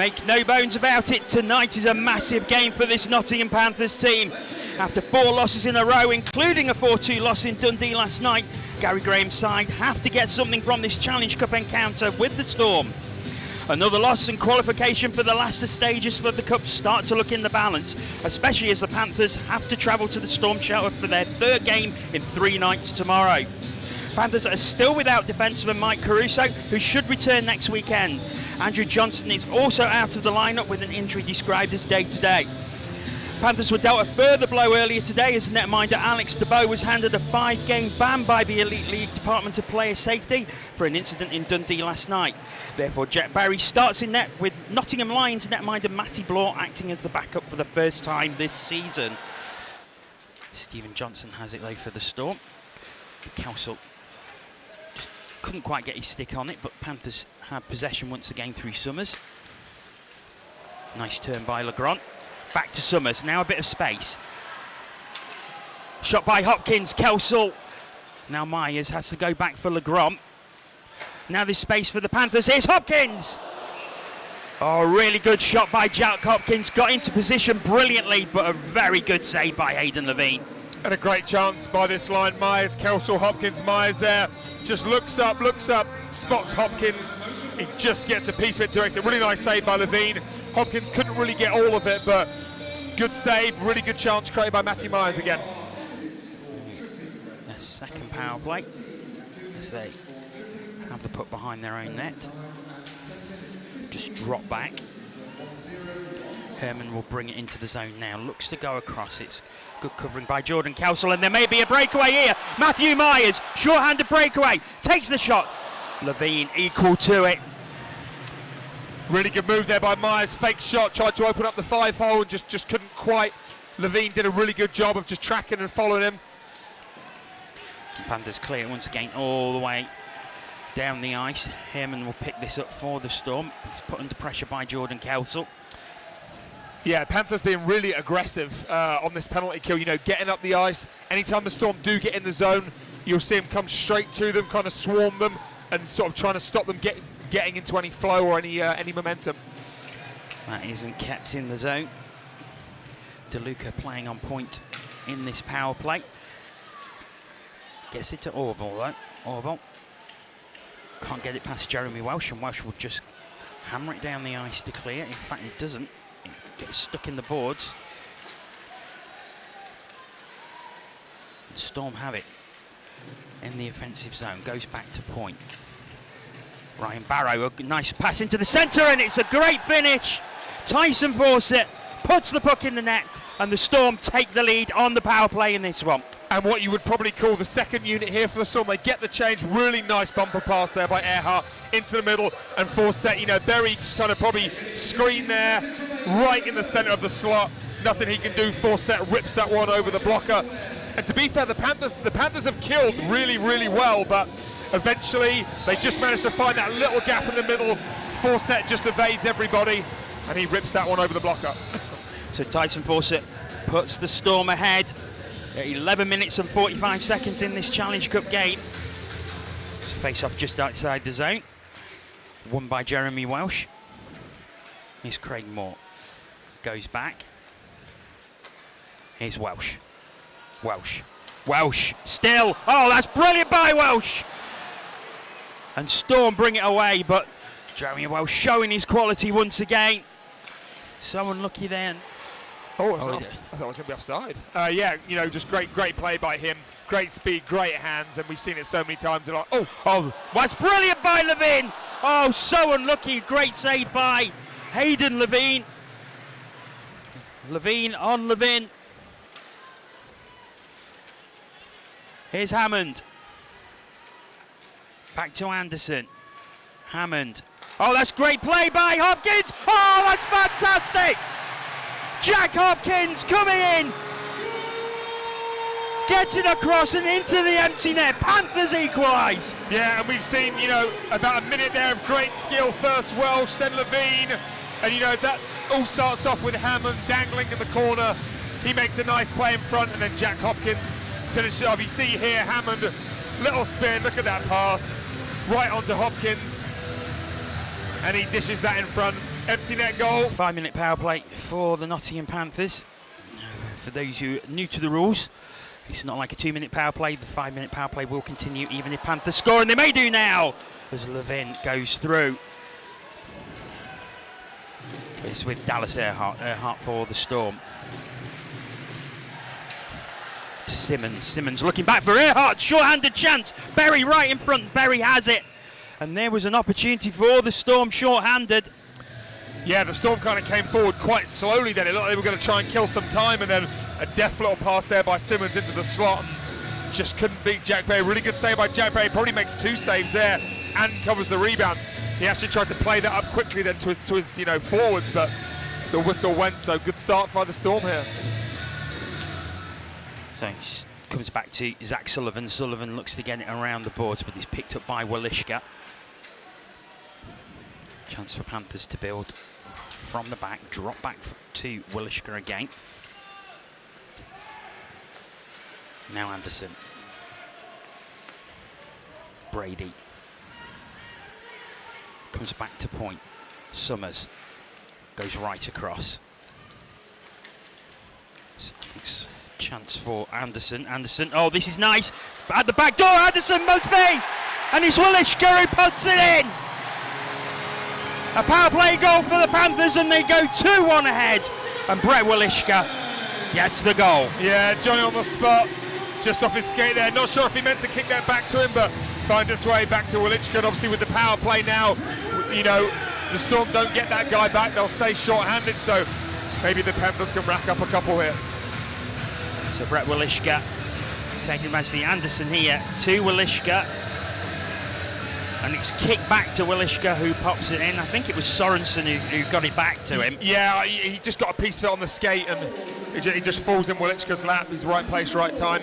Make no bones about it, tonight is a massive game for this Nottingham Panthers team. After 4 losses in a row, including a 4-2 loss in Dundee last night, Gary Graham's side have to get something from this Challenge Cup encounter with the Storm. Another loss and qualification for the last stages for the Cup start to look in the balance, especially as the Panthers have to travel to the Storm Shelter for their 3rd game in 3 nights tomorrow. Panthers are still without defenseman Mike Caruso, who should return next weekend. Andrew Johnson is also out of the lineup with an injury described as day-to-day. Panthers were dealt a further blow earlier today as netminder Alex DeBow was handed a 5-game ban by the Elite League Department of Player Safety for an incident in Dundee last night. Therefore, Jack Barry starts in net with Nottingham Lions netminder Matty Blore acting as the backup for the first time this season. Stephen Johnson has it though for the Storm. Kelsall just couldn't quite get his stick on it, but Panthers had possession once again through Summers. Nice turn by Legrand. Back to Summers, now a bit of space. Shot by Hopkins, Kelsall. Now Myers has to go back for Legrand. Now there's space for the Panthers, here's Hopkins! Oh, really good shot by Jack Hopkins, got into position brilliantly, but a very good save by Hayden Levine. And a great chance by this line, Myers, Kelsall, Hopkins, Myers there. Just looks up, spots Hopkins. He just gets a piece of it direct. A really nice save by Levine. Hopkins couldn't really get all of it, but good save, really good chance created by Matthew Myers again. A second power play as they have the puck behind their own net. Just drop back. Herman will bring it into the zone now. Looks to go across. It's good covering by Jordan Kelsall, and there may be a breakaway here. Matthew Myers, short-handed breakaway, takes the shot. Levine equal to it. Really good move there by Myers. Fake shot, tried to open up the 5-hole, and just couldn't quite. Levine did a really good job of just tracking and following him. Panthers clear once again all the way down the ice. Herman will pick this up for the Storm. He's put under pressure by Jordan Kelsall. Yeah, Panthers being really aggressive on this penalty kill, you know, getting up the ice. Anytime the Storm do get in the zone, you'll see them come straight to them, kind of swarm them, and sort of trying to stop them getting into any flow or any momentum. That isn't kept in the zone. DeLuca playing on point in this power play. Gets it to Orville though. Orville can't get it past Jeremy Welsh, and Welsh will just hammer it down the ice to clear. In fact, it doesn't. It gets stuck in the boards. And Storm have it in the offensive zone. Goes back to point. Ryan Barrow, a nice pass into the centre, and it's a great finish. Tyson Fawcett puts the puck in the net, and the Storm take the lead on the power play in this one. And what you would probably call the second unit here for the Storm, they get the change. Really nice bumper pass there by Earhart into the middle, and Fawcett, you know, Berry's kind of probably screen there, right in the centre of the slot. Nothing he can do. Fawcett rips that one over the blocker. And to be fair, the Panthers have killed really, really well, but eventually they just managed to find that little gap in the middle. Fawcett just evades everybody, and he rips that one over the blocker. So Tyson Fawcett puts the Storm ahead. 11 minutes and 45 seconds in this Challenge Cup game. It's a face-off just outside the zone. Won by Jeremy Welsh. Here's Craig Moore. Goes back. Here's Welsh. Welsh still. Oh, that's brilliant by Welsh. And Storm bring it away, but Jeremy Welsh showing his quality once again. So unlucky then. I thought it was going to be offside. Yeah, you know, just great play by him. Great speed, great hands, and we've seen it so many times. Like, oh, that's brilliant by Levine. Oh, so unlucky. Great save by Hayden Levine. Levine on Levine. Here's Hammond. Back to Anderson. Hammond. Oh, that's great play by Hopkins. Oh, that's fantastic. Jack Hopkins coming in. Gets it across and into the empty net. Panthers equalise. Yeah, and we've seen, you know, about a minute there of great skill. First Welsh, then Levine. And, you know, that all starts off with Hammond dangling in the corner. He makes a nice play in front, and then Jack Hopkins finishes it off. You see here, Hammond, little spin. Look at that pass. Right onto Hopkins. And he dishes that in front. empty net goal. 5-minute power play for the Nottingham Panthers. For those who are new to the rules, it's not like a 2-minute power play. The 5-minute power play will continue even if Panthers score, and they may do now as Levin goes through. It's with Dallas Earhart for the Storm. To Simmons. Simmons looking back for Earhart. Short-handed chance. Berry right in front. Berry has it. And there was an opportunity for the Storm short-handed. Yeah, the Storm kind of came forward quite slowly then. It looked like they were going to try and kill some time, and then a deft little pass there by Simmons into the slot. And just couldn't beat Jack Berry. Really good save by Jack Berry. Probably makes 2 saves there and covers the rebound. He actually tried to play that up quickly then to his forwards, but the whistle went, so good start by the Storm here. So he comes back to Zach Sullivan. Sullivan looks to get it around the boards, but he's picked up by Walishka. Chance for Panthers to build from the back, drop back to Walishka again. Now Anderson. Brady. Comes back to point. Summers goes right across. So I think it's a chance for Anderson. Anderson, oh, this is nice. At the back door, Anderson must be! And it's Walishka who puts it in! A power play goal for the Panthers, and they go 2-1 ahead. And Brett Walishka gets the goal. Yeah, Johnny on the spot, just off his skate there. Not sure if he meant to kick that back to him, but finds its way back to Walishka. And obviously with the power play now, the Storm don't get that guy back. They'll stay short-handed, so maybe the Panthers can rack up a couple here. So Brett Walishka taking advantage of the Anderson here to Walishka. And it's kicked back to Walishka, who pops it in. I think it was Sorensen who got it back to him. Yeah, he just got a piece of it on the skate, and he just falls in Walishka's lap. He's right place, right time.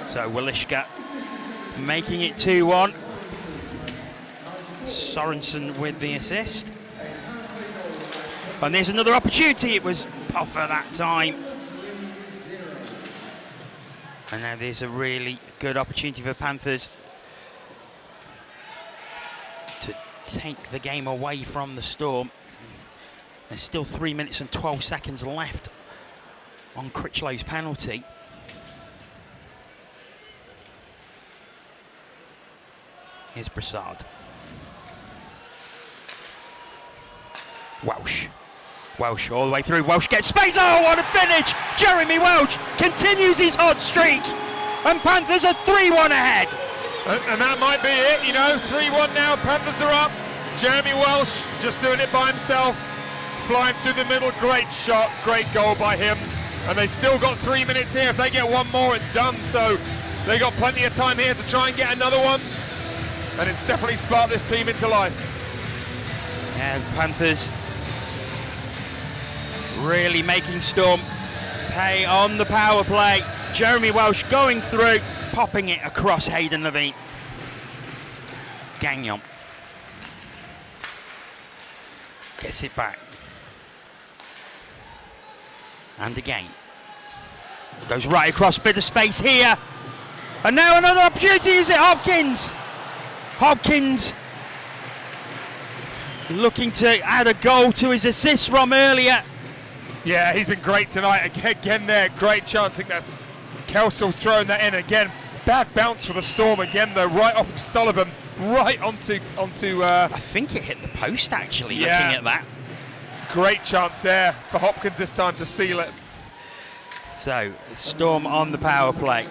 So Walishka making it 2-1. Sorensen with the assist. And there's another opportunity. It was Poffer that time. And now there's a really good opportunity for Panthers to take the game away from the Storm. There's still 3 minutes and 12 seconds left on Critchlow's penalty. Here's Brassard. Welsh all the way through. Welsh gets space. Oh, what a finish! Jeremy Welsh continues his hot streak. And Panthers are 3-1 ahead. And that might be it, 3-1 now, Panthers are up. Jeremy Welsh just doing it by himself, flying through the middle, great shot, great goal by him. And they still got 3 minutes here. If they get one more, it's done. So they got plenty of time here to try and get another one. And it's definitely sparked this team into life. And Panthers really making Storm pay on the power play. Jeremy Welsh going through, popping it across Hayden Levine. Gagnon gets it back. And again. Goes right across, bit of space here. And now another opportunity, is it Hopkins? Hopkins looking to add a goal to his assist from earlier. Yeah, he's been great tonight. Again there, great chance. I think that's Kelsall throwing that in again. Bad bounce for the Storm again though, right off of Sullivan, right onto I think it hit the post actually, yeah. Looking at that. Great chance there for Hopkins this time to seal it. So, Storm on the power play.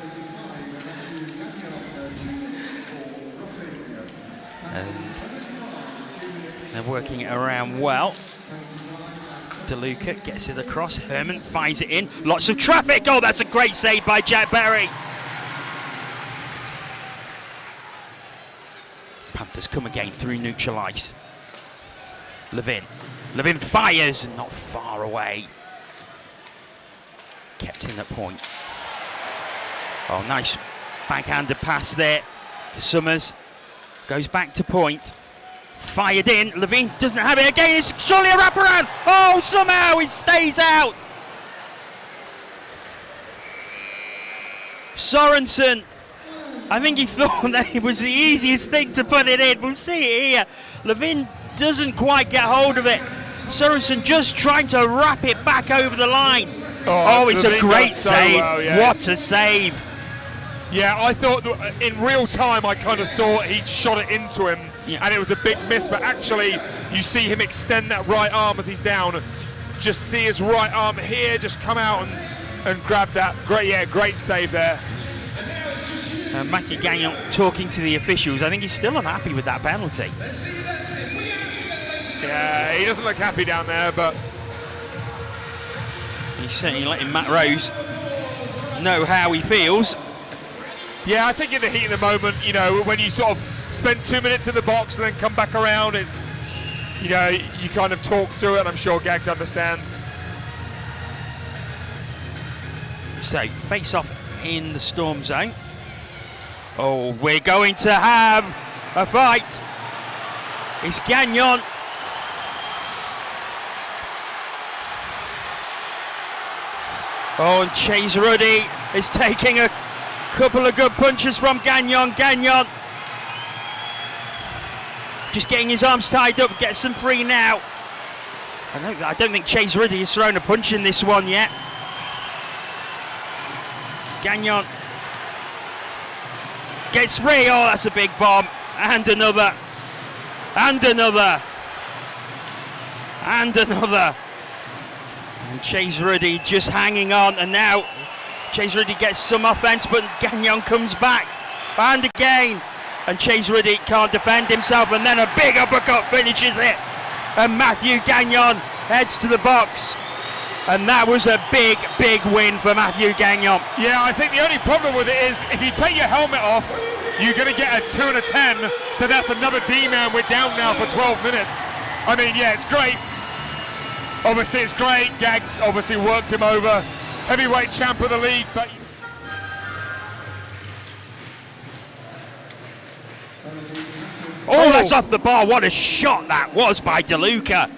And they're working it around well. DeLuca gets it across. Herman fires it in. Lots of traffic. Oh, that's a great save by Jack Berry. Panthers come again through neutral ice. Levin fires, not far away. Kept in at point. Oh, nice backhanded pass there. Summers goes back to point. Fired in. Levine doesn't have it again. It's surely a wraparound. Oh, somehow it stays out. Sorensen. I think he thought that it was the easiest thing to put it in. We'll see it here. Levine doesn't quite get hold of it. Sorensen just trying to wrap it back over the line. Oh, it's a great save. So well, yeah. What a save. Yeah, I thought in real time, I kind of thought he'd shot it into him, and it was a big miss, but actually you see him extend that right arm as he's down. Just see his right arm here, just come out and grab that. Great save there. Matthew Gagnon talking to the officials. I think he's still unhappy with that penalty. Yeah, he doesn't look happy down there, but he's certainly letting Matt Rose know how he feels. Yeah, I think in the heat of the moment, you know, when you sort of spend 2 minutes in the box and then come back around, it's, you know, you kind of talk through it, and I'm sure Gags understands. So, face off in the Storm zone. Oh, we're going to have a fight. It's Gagnon. Oh, and Chase Ruddy is taking a couple of good punches from Gagnon. Gagnon just getting his arms tied up, gets them free now. I don't think Chase Ruddy has thrown a punch in this one yet. Gagnon gets free. Oh, that's a big bomb. And another. And another. And another. And Chase Ruddy just hanging on. And now Chase Ruddy gets some offense, but Gagnon comes back. And again. And Chase Ruddy can't defend himself. And then a big uppercut finishes it. And Matthew Gagnon heads to the box. And that was a big, big win for Matthew Gagnon. Yeah, I think the only problem with it is if you take your helmet off, you're going to get a 2 and a 10. So that's another D-man. We're down now for 12 minutes. I mean, yeah, it's great. Obviously, it's great. Gags obviously worked him over. Heavyweight champ of the league, but... Oh, that's off the bar. What a shot that was by DeLuca.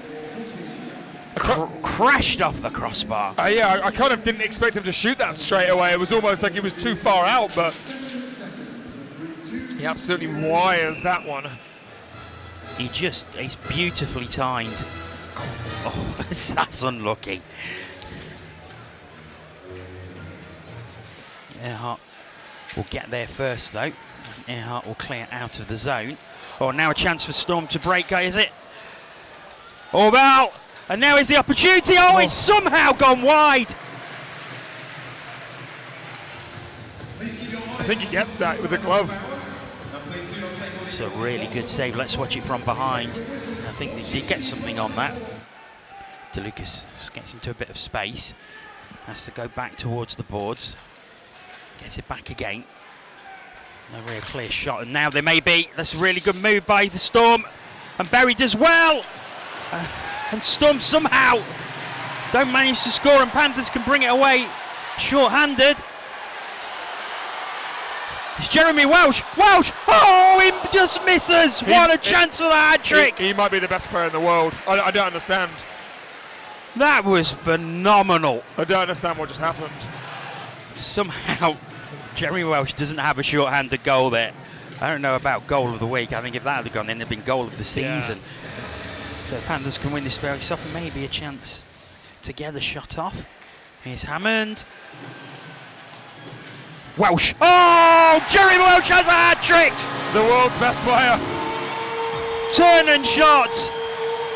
Crashed off the crossbar. Yeah, I kind of didn't expect him to shoot that straight away. It was almost like he was too far out, but he absolutely wires that one. He's beautifully timed. Oh, that's unlucky. Earhart will get there first, though. Earhart will clear out of the zone. Oh, now a chance for Storm to break, is it? Oh, Val! And now is the opportunity. Oh, it's somehow gone wide. I think he gets that with the glove. It's a really good save. Let's watch it from behind. I think they did get something on that. DeLucas gets into a bit of space. Has to go back towards the boards. Gets it back again. No real clear shot. And now there may be. That's a really good move by the Storm. And Berry does well. And Storm somehow don't manage to score, and Panthers can bring it away short-handed. It's Jeremy Welsh. Welsh! Oh, he just misses. What a chance for the hat-trick. He might be the best player in the world. I don't understand. That was phenomenal. I don't understand what just happened. Somehow, Jeremy Welsh doesn't have a short-handed goal there. I don't know about goal of the week. I think if that had gone in, it'd been goal of the season. Yeah. So Panthers can win this very soft. Maybe a chance to get the shot off. Here's Hammond. Welsh. Oh, Jeremy Welsh has a hat-trick. The world's best player. Turn and shot.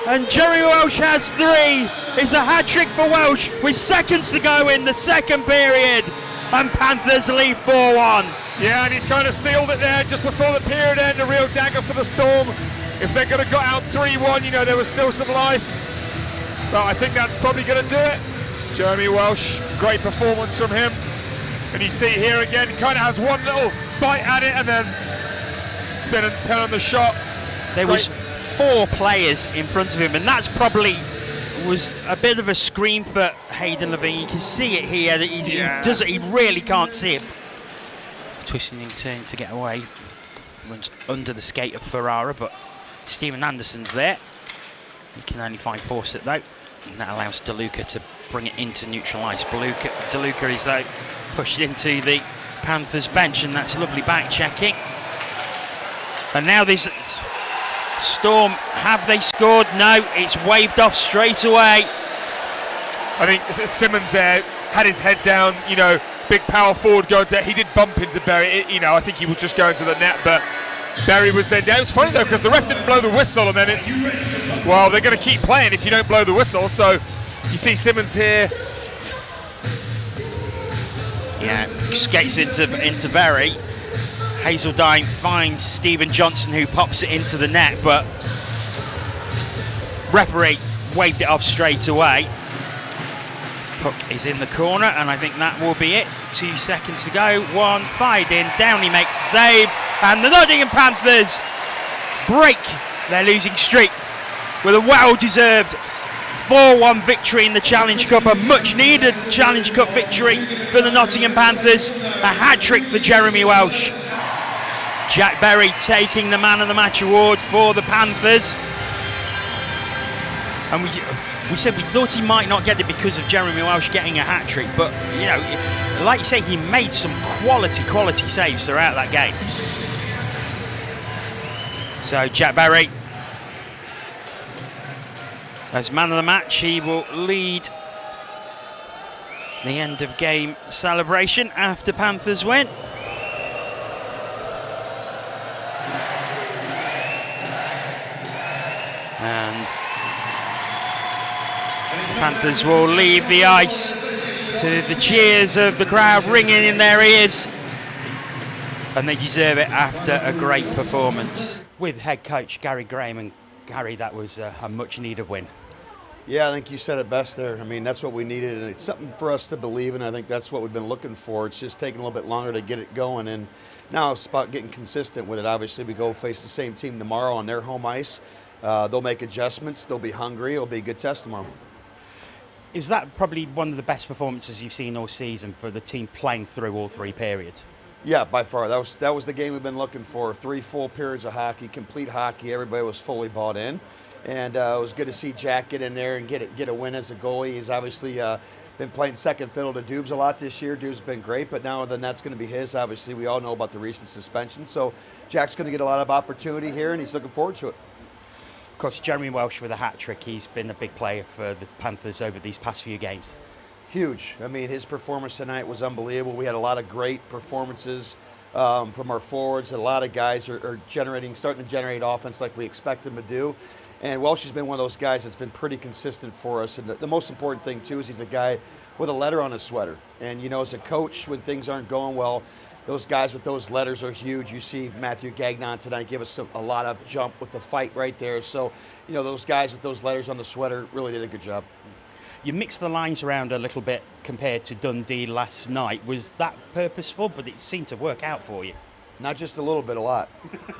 And Jeremy Welsh has 3. It's a hat-trick for Welsh with seconds to go in the second period. And Panthers lead 4-1. Yeah, and he's kind of sealed it there just before the period end. A real dagger for the Storm. If they could have got out 3-1, you know, there was still some life. But I think that's probably going to do it. Jeremy Welsh, great performance from him. And you see here again, kind of has one little bite at it and then spin and turn the shot. There was 4 players in front of him, and that's probably was a bit of a screen for Hayden Levine. You can see it here. He really can't see it. Twisting and turning to get away. Runs under the skate of Ferrara, but Stephen Anderson's there. He can only find Fawcett though, and that allows DeLuca to bring it into neutral ice. DeLuca is though pushed into the Panthers bench, and that's lovely back checking. And now this Storm, have they scored? No, it's waved off straight away. I think Simmons there had his head down, big power forward going to, he did bump into Berry, I think he was just going to the net, but Berry was there. It was funny though, because the ref didn't blow the whistle, and then they're going to keep playing if you don't blow the whistle, so you see Simmons here. Yeah, skates into Berry. Hazeldine finds Stephen Johnson, who pops it into the net, but referee waved it off straight away. Puck is in the corner, and I think that will be it. 2 seconds to go. One fired in. Downey makes a save, and the Nottingham Panthers break their losing streak with a well-deserved 4-1 victory in the Challenge Cup, a much-needed Challenge Cup victory for the Nottingham Panthers, a hat-trick for Jeremy Welsh. Jack Berry taking the Man of the Match award for the Panthers. And we said we thought he might not get it because of Jeremy Welsh getting a hat-trick, but, like you say, he made some quality saves throughout that game. So Jack Berry, as Man of the Match, he will lead the end of game celebration after Panthers win. And Panthers will leave the ice to the cheers of the crowd ringing in their ears, and they deserve it after a great performance. With head coach Gary Graham, and Gary, that was a much needed win. Yeah, I think you said it best there. I mean, that's what we needed, and it's something for us to believe in. I think that's what we've been looking for. It's just taking a little bit longer to get it going, and now it's about getting consistent with it. Obviously, we go face the same team tomorrow on their home ice. They'll make adjustments. They'll be hungry. It'll be a good test tomorrow. Is that probably one of the best performances you've seen all season for the team playing through all 3 periods? Yeah, by far. That was the game we've been looking for. 3 full periods of hockey, complete hockey. Everybody was fully bought in. And it was good to see Jack get in there and get a win as a goalie. He's obviously been playing second fiddle to Dubes a lot this year. Dubes been great, but now the net's going to be his. Obviously, we all know about the recent suspension. So Jack's going to get a lot of opportunity here, and he's looking forward to it. Of course, Jeremy Welsh with a hat-trick. He's been a big player for the Panthers over these past few games. Huge. I mean, his performance tonight was unbelievable. We had a lot of great performances from our forwards. A lot of guys are starting to generate offense like we expect them to do. And Welsh has been one of those guys that's been pretty consistent for us. And the most important thing, too, is he's a guy with a letter on his sweater. And, as a coach, when things aren't going well, those guys with those letters are huge. You see Matthew Gagnon tonight give us a lot of jump with the fight right there. So, those guys with those letters on the sweater really did a good job. You mixed the lines around a little bit compared to Dundee last night. Was that purposeful? But it seemed to work out for you. Not just a little bit, a lot.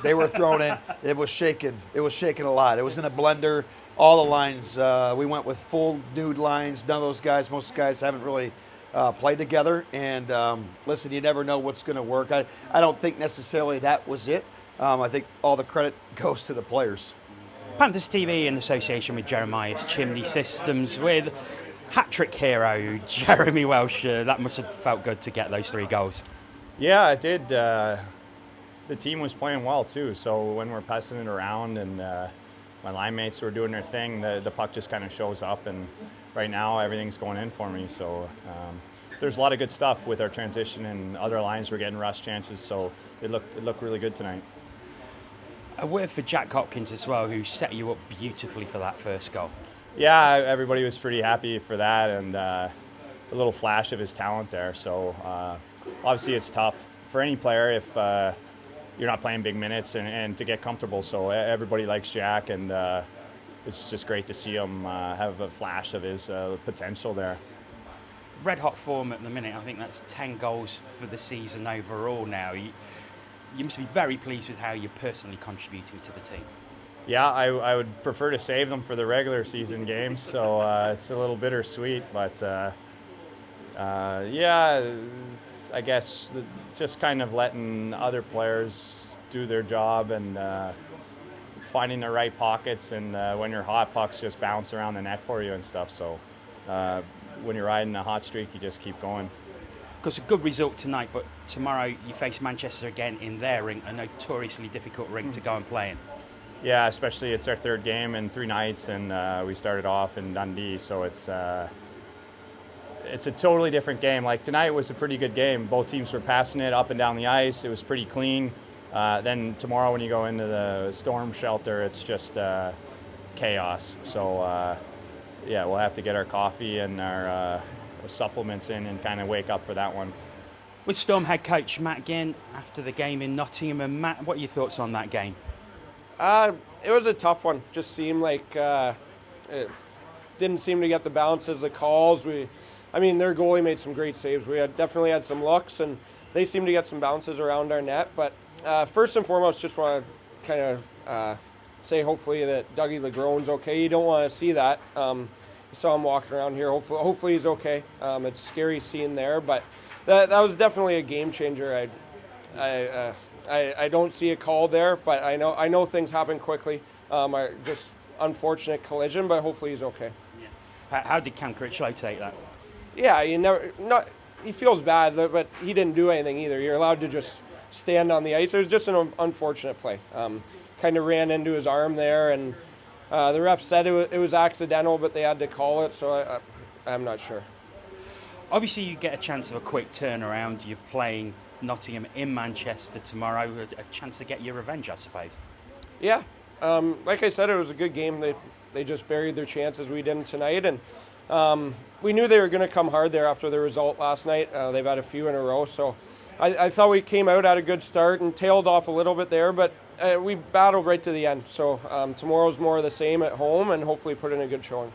They were thrown in. It was shaking. It was shaking a lot. It was in a blender. All the lines. We went with full nude lines. None of those guys, most guys haven't really played together. And listen, you never know what's going to work. I don't think necessarily that was it. I think all the credit goes to the players. Panthers TV in association with Jeremiah's Chimney Systems with hat-trick hero Jeremy Welsh. That must have felt good to get those 3 goals. Yeah, it did. The team was playing well too, so when we're passing it around and my line mates were doing their thing, the puck just kind of shows up, and right now everything's going in for me. So there's a lot of good stuff with our transition, and other lines were getting rush chances, so it looked really good tonight. A word for Jack Hopkins as well, who set you up beautifully for that first goal. Yeah, everybody was pretty happy for that, and a little flash of his talent there. So obviously it's tough for any player if you're not playing big minutes and to get comfortable. So everybody likes Jack, and it's just great to see him have a flash of his potential there. Red hot form at the minute. I think that's 10 goals for the season overall now. You must be very pleased with how you're personally contributing to the team. Yeah, I would prefer to save them for the regular season games, so it's a little bittersweet, but yeah, I guess just kind of letting other players do their job and finding the right pockets, and when you're hot, pucks just bounce around the net for you and stuff. So when you're riding a hot streak, you just keep going. Because a good result tonight, but tomorrow you face Manchester again in their rink, a notoriously difficult rink to go and play in. Yeah, especially it's our third game in 3 nights, and we started off in Dundee, so it's a totally different game. Like tonight was a pretty good game. Both teams were passing it up and down the ice. It was pretty clean. Then tomorrow when you go into the storm shelter, it's just chaos. So yeah, we'll have to get our coffee and our supplements in and kind of wake up for that one. With Storm head coach Matt Ginn after the game in Nottingham, and Matt, what are your thoughts on that game? It was a tough one. Just seemed like it didn't seem to get the bounces, the calls. Their goalie made some great saves. We definitely had some looks, and they seemed to get some bounces around our net. But first and foremost, just want to kind of say hopefully that Dougie Legron's okay. You don't want to see that. You saw him walking around here. Hopefully he's okay. It's scary seeing there, but that was definitely a game changer. I don't see a call there, but I know things happen quickly. Just unfortunate collision, but hopefully he's okay. Yeah. How did Cam Critchlow take that? Yeah, he feels bad, but he didn't do anything either. You're allowed to just stand on the ice. It was just an unfortunate play. Kind of ran into his arm there, and the ref said it was accidental, but they had to call it, so I'm not sure. Obviously, you get a chance of a quick turnaround. You're playing Nottingham in Manchester tomorrow, a chance to get your revenge, I suppose. Yeah, like I said, it was a good game. They just buried their chances. We didn't tonight, and we knew they were going to come hard there after the result last night. They've had a few in a row, so I thought we came out at a good start and tailed off a little bit there, but we battled right to the end. So tomorrow's more of the same at home, and hopefully put in a good showing.